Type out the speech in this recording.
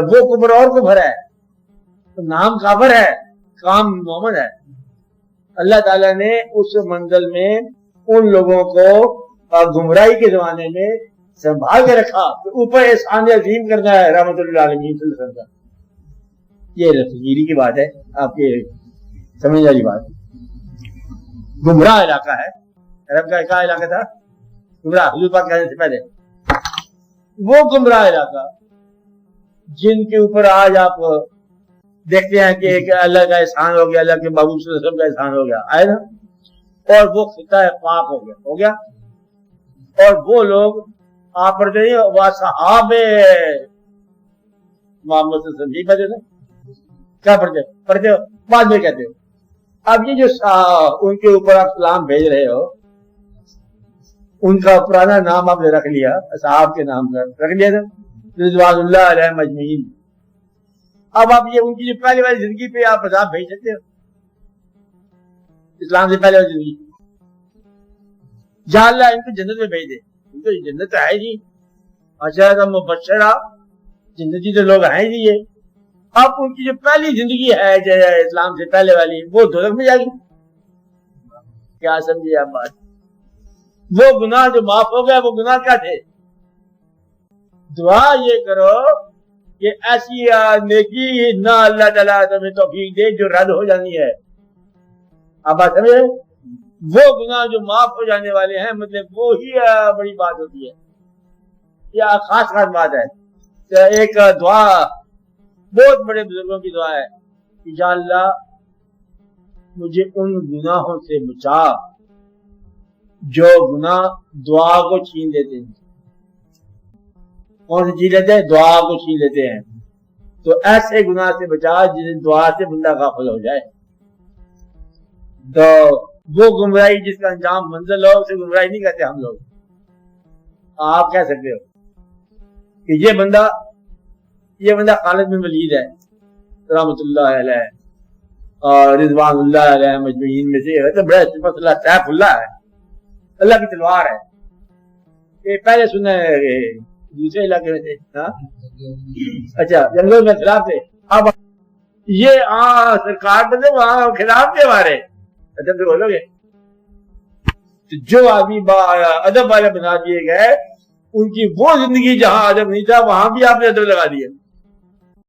وہ کفر اور کفر ہے، تو نام کافر ہے، کام محمد ہے۔ اللہ تعالیٰ نے اس منزل میں ان لوگوں کو گمراہی کے زمانے میں سنبھال کے رکھا، تو اوپر احسان عظیم کرنا ہے رحمت اللہ علیہ وسلم کا۔ یہ رفیری کی بات ہے، آپ کے سمجھ والی بات۔ گمراہ علاقہ ہے، عرب کا کیا علاقہ تھا؟ گمراہ، حضور پاک کہنے سے پہلے وہ گمراہ علاقہ جن کے اوپر آج آپ دیکھتے ہیں کہ ایک اللہ کا احسان ہو گیا، اللہ کے محبوب صلی اللہ علیہ وسلم کا احسان ہو گیا، آئے نا، اور وہ خطہ پاک ہو گیا، اور وہ لوگ آپ پڑھتے ہیں وَصَحَابِ محمد صلی اللہ علیہ وسلم، یہ پڑھتے نا، کیا پڑھتے ہو بعد میں کہتے ہو۔ اب یہ جو ان کے اوپر آپ سلام بھیج رہے ہو، ان کا پرانا نام آپ نے رکھ لیا، صحاب کے نام کا رکھ لیا تھا، رضوان اللہ علیہ مجمعین۔ اب آپ یہ ان کی جو پہلے والی زندگی پہ آپ عذاب بھیج سکتے ہو، اسلام سے پہلے والی زندگی، جہاں اللہ ان کو جنت میں بھیج دے، ان کو جنت تو ہے جی، اچھا کا مبشرہ جنتی تو لوگ ہیں جی۔ یہ اب ان کی جو پہلی زندگی ہے جو اسلام سے پہلے والی، وہ دوزخ میں جائے گی۔ کیا سمجھے آپ بات؟ وہ گناہ جو معاف ہو گیا، وہ گناہ کیا تھے؟ دعا یہ کرو کہ ایسی نیکی نہ اللہ تعالیٰ تمہیں توفیق دے جو رد ہو جانی ہے۔ آپ بات سمجھے؟ وہ گناہ جو معاف ہو جانے والے ہیں، مطلب وہی بڑی بات ہوتی ہے، یہ خاص بات ہے۔ ایک دعا بہت بڑے بزرگوں کی دعا ہے کہ یا اللہ مجھے ان گناہوں سے بچا جو گناہ دعا کو چھین لیتے ہیں۔ کون سی چیز لیتے ہیں؟ دعا کو چھین لیتے ہیں۔ تو ایسے گناہ سے بچا جس دعا سے بندہ غافل ہو جائے۔ تو وہ گمراہی جس کا انجام منزل ہو، اسے گمراہی نہیں کہتے ہم لوگ۔ آپ کہہ سکتے ہو کہ یہ بندہ خالد بن ولید ہے رحمۃ اللہ علیہ اور رضوان اللہ علیہ مجمعین میں سے، تو بڑا مسئلہ سیف اللہ ہے، اللہ کی تلوار ہے۔ یہ پہلے سنا ہے دوسرے علاقے میں تھے، اچھا جنگلوں میں خلاف تھے، اب یہ سرکار بندے وہاں خلاف تھے ہمارے، ادب سے بولو گے جو آدمی ادب والے بنا دیے گئے، ان کی وہ زندگی جہاں ادب نہیں تھا وہاں بھی آپ نے ادب لگا دیا۔